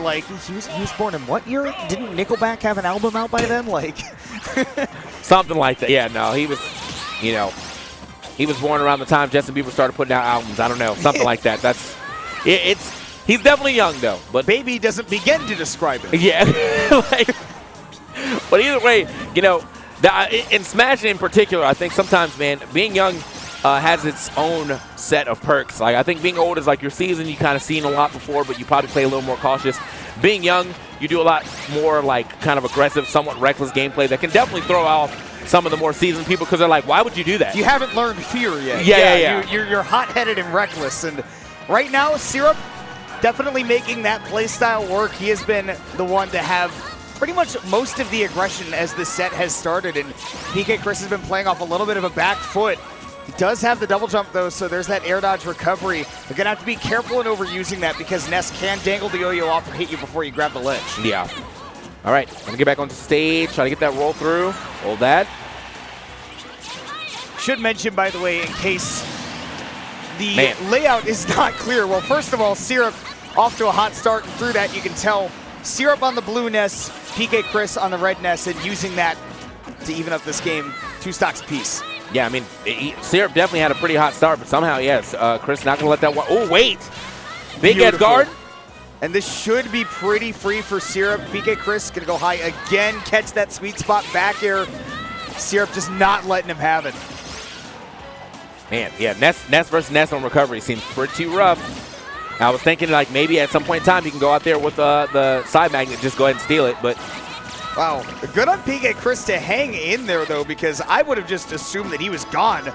like, he was born in what year? Didn't Nickelback have an album out by then? Like, something like that. Yeah, no, he was, you know, he was born around the time Justin Bieber started putting out albums. I don't know, something like that. That's he's definitely young though. But baby doesn't begin to describe it. Yeah, like, but either way, you know, in Smash in particular, I think sometimes, man, being young has its own set of perks. Like, I think being old is like your season. You kind of seen a lot before, but you probably play a little more cautious. Being young, you do a lot more like kind of aggressive, somewhat reckless gameplay that can definitely throw off some of the more seasoned people because they're like, why would you do that? You haven't learned fear yet. Yeah. You're hot-headed and reckless. And right now, Syrup definitely making that play style work. He has been the one to have pretty much most of the aggression as the set has started. And PkChris has been playing off a little bit of a back foot. He does have the double jump, though, so there's that air dodge recovery. You're going to have to be careful in overusing that because Ness can dangle the yo-yo off and hit you before you grab the ledge. Yeah. All right, I'm going to get back onto stage, try to get that roll through. Hold that. Should mention, by the way, in case the layout is not clear. Well, first of all, Syrup off to a hot start, and through that you can tell Syrup on the blue Ness, PkChris on the red Ness, and using that to even up this game 2 stocks apiece. Yeah, I mean, Syrup definitely had a pretty hot start, but somehow, yes, Chris not going to let that one. Oh, wait. Big edge guard. And this should be pretty free for Syrup. PkChris going to go high again, catch that sweet spot back air. Syrup just not letting him have it. Man, yeah, Ness versus Ness on recovery seems pretty rough. I was thinking, like, maybe at some point in time you can go out there with the side magnet, just go ahead and steal it, but... Wow, good on PkChris to hang in there, though, because I would have just assumed that he was gone.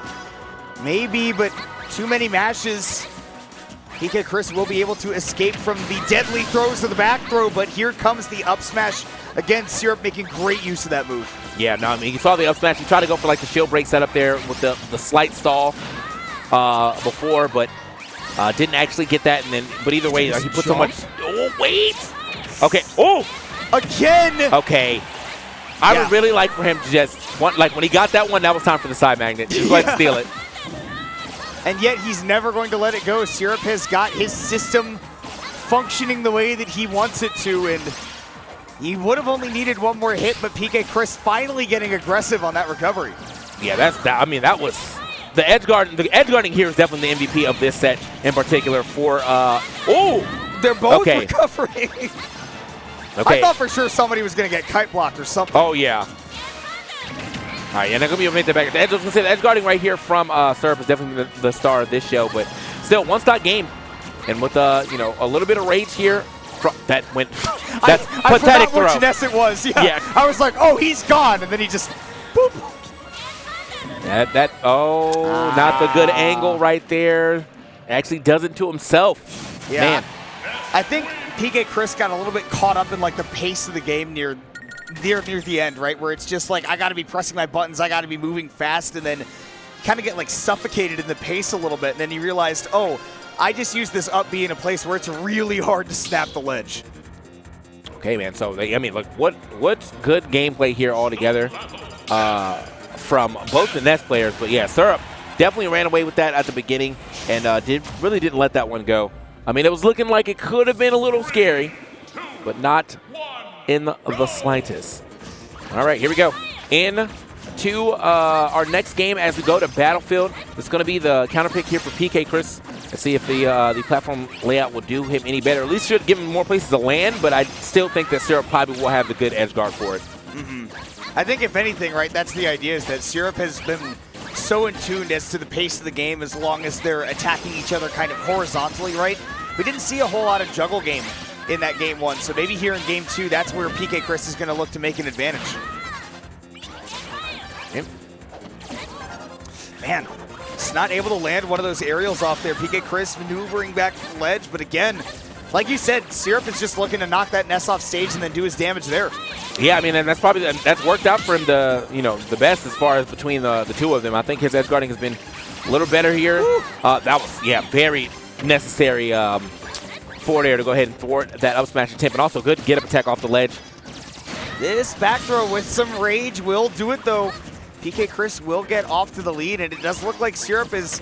Maybe, but too many mashes. PkChris will be able to escape from the deadly throws of the back throw, but here comes the up smash. Again, Syrup making great use of that move. Yeah, no, I mean, you saw the up smash. He tried to go for, like, the shield break setup there with the slight stall before, but didn't actually get that. And then, but either way, he put so much. Oh, wait. Okay. Oh. Again! Okay. I would really like for him to just, like when he got that one, that was time for the side magnet. Just go ahead and steal it. And yet he's never going to let it go. Syrup has got his system functioning the way that he wants it to, and he would have only needed one more hit, but PkChris finally getting aggressive on that recovery. Yeah, I mean, that was the edge guard. The edge guarding here is definitely the MVP of this set in particular for, they're both recovering. Okay. I thought for sure somebody was going to get kite blocked or something. Oh, yeah. All right, and they're going to be able to make that back. I was going to say, the edge guarding right here from Syrup is definitely the star of this show, but still, one-stock game. And with, you know, a little bit of rage here, that went, that's I pathetic forgot throw. which Ness it was. Yeah. I was like, oh, he's gone, and then he just, boop. Not the good angle right there. Actually does it to himself. Yeah. Man. I think PkChris got a little bit caught up in like the pace of the game near the end, right? Where it's just like, I got to be pressing my buttons, I got to be moving fast, and then kind of get like suffocated in the pace a little bit. And then he realized, oh, I just used this up B in a place where it's really hard to snap the ledge. Okay, man. So, I mean, look, what good gameplay here altogether from both the Ness players. But yeah, Syrup definitely ran away with that at the beginning and really didn't let that one go. I mean, it was looking like it could have been a little scary, but not in the slightest. All right, here we go. To our next game as we go to Battlefield. It's going to be the counterpick here for PkChris. Let's see if the platform layout will do him any better. At least should give him more places to land, but I still think that Syrup probably will have the good edge guard for it. I think if anything, right, that's the idea, is that Syrup has been so in tune as to the pace of the game as long as they're attacking each other kind of horizontally, right? We didn't see a whole lot of juggle game in that game 1, so maybe here in game 2, that's where PkChris is going to look to make an advantage. Yep. Man, just not able to land one of those aerials off there. PkChris maneuvering back from the ledge, but again, like you said, Syrup is just looking to knock that Ness off stage and then do his damage there. Yeah, I mean, and that's worked out for him the best as far as between the two of them. I think his edge guarding has been a little better here. That was very necessary forward air to go ahead and thwart that up smash attempt, and also good get up attack off the ledge. This back throw with some rage will do it though. PkChris will get off to the lead, and it does look like Syrup is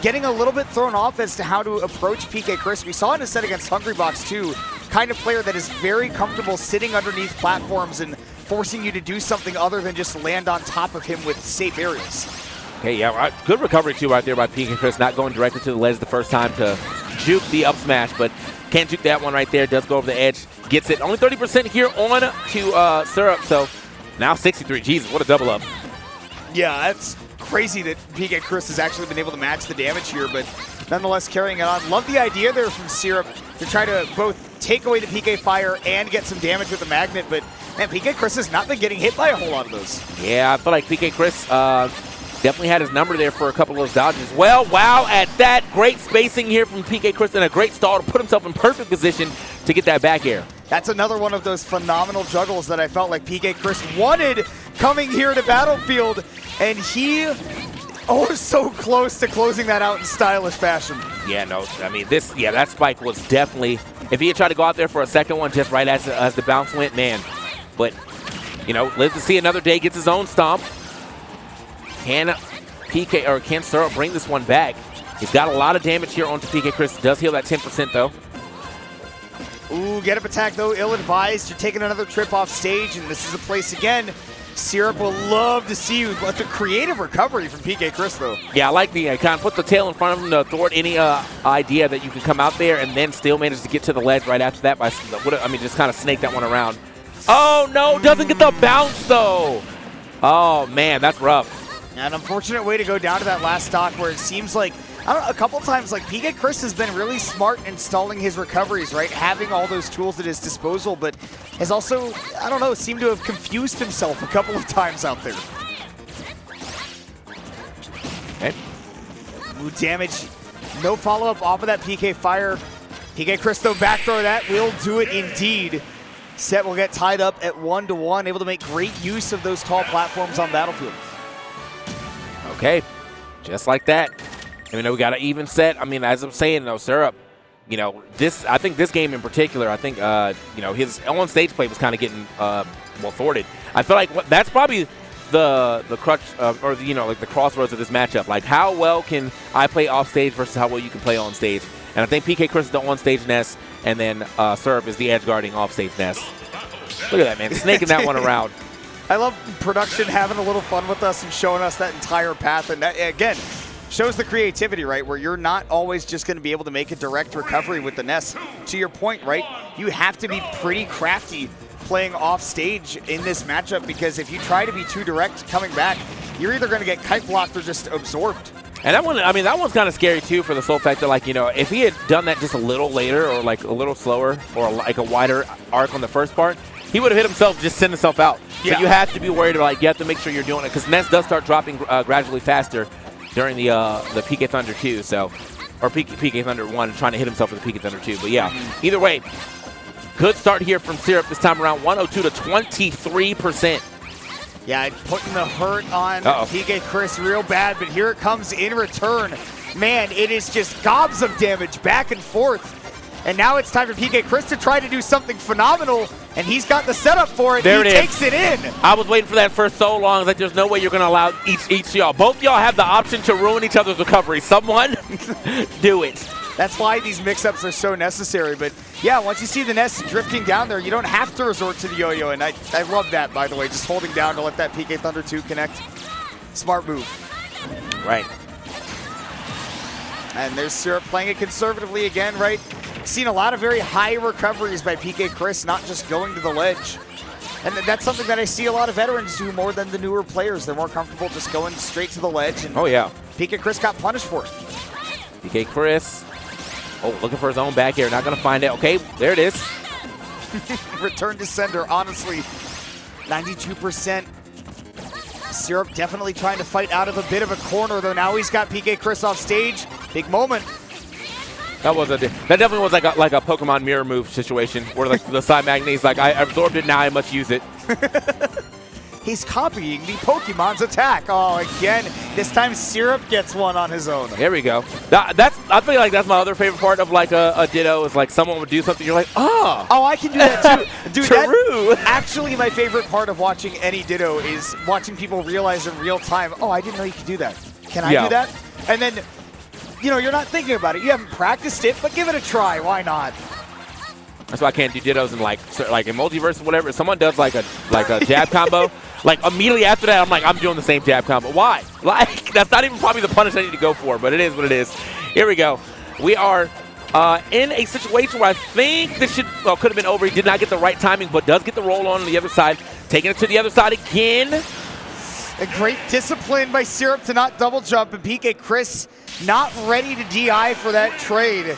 getting a little bit thrown off as to how to approach PkChris. We saw in a set against Hungrybox too, kind of player that is very comfortable sitting underneath platforms and forcing you to do something other than just land on top of him with safe areas. Okay, yeah, good recovery too right there by PkChris, not going directly to the ledge the first time to juke the up smash, but can't juke that one right there. Does go over the edge, gets it. Only 30% here on to Syrup, so now 63. Jesus, what a double up. Yeah, that's crazy that PkChris has actually been able to match the damage here, but nonetheless carrying it on. Love the idea there from Syrup to try to both take away the PK Fire and get some damage with the Magnet, but man, PkChris has not been getting hit by a whole lot of those. Yeah, I feel like PkChris definitely had his number there for a couple of those dodges. Well, wow, at that, great spacing here from PkChris and a great stall to put himself in perfect position to get that back air. That's another one of those phenomenal juggles that I felt like PkChris wanted coming here to Battlefield, and he so close to closing that out in stylish fashion. Yeah, no, I mean, that spike was definitely, if he had tried to go out there for a second one just right as the bounce went, man. But, you know, lives to see another day, gets his own stomp. Can Syrup bring this one back? He's got a lot of damage here onto PkChris. Does heal that 10% though. Ooh, get up attack though, ill-advised. You're taking another trip off stage, and this is a place again. Syrup will love to see you, but the creative recovery from PkChris though. Yeah, I like the kind of put the tail in front of him to thwart any idea that you can come out there and then still manage to get to the ledge right after that by, just kind of snake that one around. Oh no, doesn't get the bounce though. Oh man, that's rough. An unfortunate way to go down to that last stock where it seems like, I don't know, a couple times, like PkChris has been really smart in stalling his recoveries, right? Having all those tools at his disposal, but has also, I don't know, seemed to have confused himself a couple of times out there. Okay. Ooh, damage. No follow-up off of that PK Fire. PkChris, though, back throw that will do it indeed. Set will get tied up at 1-1, able to make great use of those tall platforms on Battlefield. Okay, just like that. I mean, we got an even set. I mean, as I'm saying, though, Syrup, you know, I think this game in particular, I think, you know, his on-stage play was kind of getting, thwarted. I feel like that's probably the crutch, or, you know, like the crossroads of this matchup. Like, how well can I play off-stage versus how well you can play on-stage? And I think PkChris is the on-stage nest, and then Syrup is the edge-guarding off-stage nest. Look at that, man, snaking that one around. I love production having a little fun with us and showing us that entire path. And that, again, shows the creativity, right? Where you're not always just going to be able to make a direct recovery with the nest. To your point, right? You have to be pretty crafty playing off stage in this matchup, because if you try to be too direct coming back, you're either going to get kite blocked or just absorbed. And that one, I mean, that one's kind of scary too, for the sole fact that, like, you know, if he had done that just a little later or like a little slower or like a wider arc on the first part, he would have hit himself, just sent himself out. Yeah. So you have to be worried, like, you have to make sure you're doing it, because Nest does start dropping gradually faster during the PK Thunder 2, so, or PK Thunder 1, trying to hit himself with the PK Thunder 2. But yeah, either way, good start here from Syrup this time around, 102 to 23%. Yeah, putting the hurt on PkChris real bad, but here it comes in return. Man, it is just gobs of damage back and forth. And now it's time for PkChris to try to do something phenomenal, and he's got the setup for it. There he takes it in. I was waiting for that for so long. It's like, there's no way you're going to allow each y'all. Both y'all have the option to ruin each other's recovery. Someone do it. That's why these mix-ups are so necessary. But yeah, once you see the nest drifting down there, you don't have to resort to the yo-yo. And I love that, by the way, just holding down to let that PK Thunder 2 connect. Smart move. Right. And there's Syrup playing it conservatively again, right? Seen a lot of very high recoveries by PkChris, not just going to the ledge. And that's something that I see a lot of veterans do more than the newer players. They're more comfortable just going straight to the ledge. And PkChris got punished for it. PkChris, looking for his own back air. Not going to find it. Okay, there it is. Return to sender, honestly. 92%. Syrup definitely trying to fight out of a bit of a corner, though. Now he's got PkChris off stage. Big moment. That definitely was like a Pokemon mirror move situation where, like, the side magnet is like, I absorbed it, now I must use it. He's copying the Pokemon's attack. Oh, again, this time Syrup gets one on his own. There we go. I feel like that's my other favorite part of, like, a ditto, is like someone would do something, you're like, oh. Oh, I can do that too. Dude, true. Actually, my favorite part of watching any ditto is watching people realize in real time, oh, I didn't know you could do that. Can I do that? And then, you know, you're not thinking about it. You haven't practiced it, but give it a try. Why not? That's why I can't do dittos in like in multiverse or whatever. If someone does like a jab combo, like immediately after that, I'm like, I'm doing the same jab combo. Why? Like, that's not even probably the punish I need to go for, but it is what it is. Here we go. We are in a situation where I think this could have been over. He did not get the right timing, but does get the roll on the other side. Taking it to the other side again. A great discipline by Syrup to not double jump, and PkChris not ready to DI for that trade.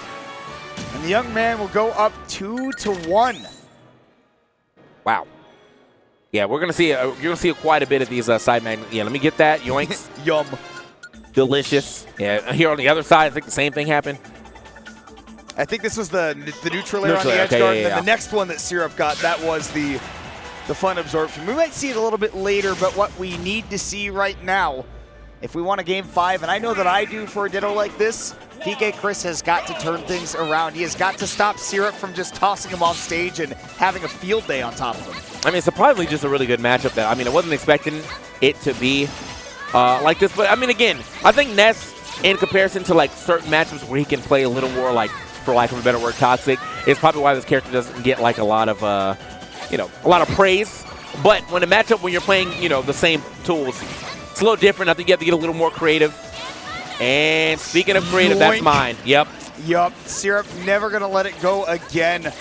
And the young man will go up 2-1. Wow. Yeah, we're gonna see you're gonna see quite a bit of these side magnets. Yeah, let me get that. Yoinks. Yum. Delicious. Yeah, here on the other side, I think the same thing happened. I think this was the neutral layer on the edge guard, and then the next one that Syrup got, that was the fun absorption. We might see it a little bit later, but what we need to see right now, if we want a game 5, and I know that I do for a ditto like this, PkChris has got to turn things around. He has got to stop Syrup from just tossing him off stage and having a field day on top of him. I mean, surprisingly, just a really good matchup. That I mean, I wasn't expecting it to be like this, but I mean, again, I think Ness, in comparison to like certain matchups where he can play a little more like, for lack of a better word, toxic, is probably why this character doesn't get like a lot of a lot of praise. But when a matchup when you're playing, the same tools, it's a little different. I think you have to get a little more creative. And speaking of creative, that's mine. Yep. Syrup never going to let it go again.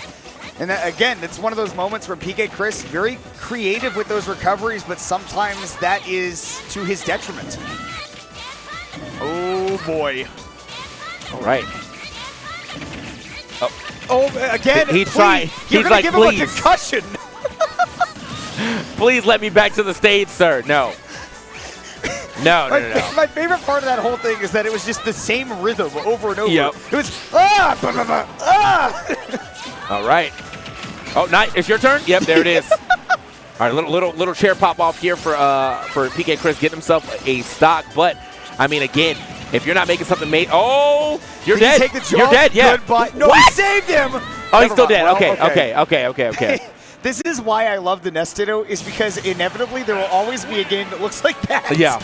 And that, again, it's one of those moments where PkChris very creative with those recoveries, but sometimes that is to his detriment. Oh, boy. All right. Oh, again, he's trying. You're going to give him a concussion. Please let me back to the stage, sir. No. No. My favorite part of that whole thing is that it was just the same rhythm over and over. Yep. It was, ah! All right. Oh, nice. It's your turn? Yep, there it is. All right, little chair pop off here for PkChris getting himself a stock. But, I mean, again, if you're not making something Oh, you're dead. Take the jump? You're dead, yeah. Goodbye. No, he saved him. Oh, he's still dead. Well, okay. This is why I love the Nest Ditto, is because inevitably there will always be a game that looks like that. Yeah.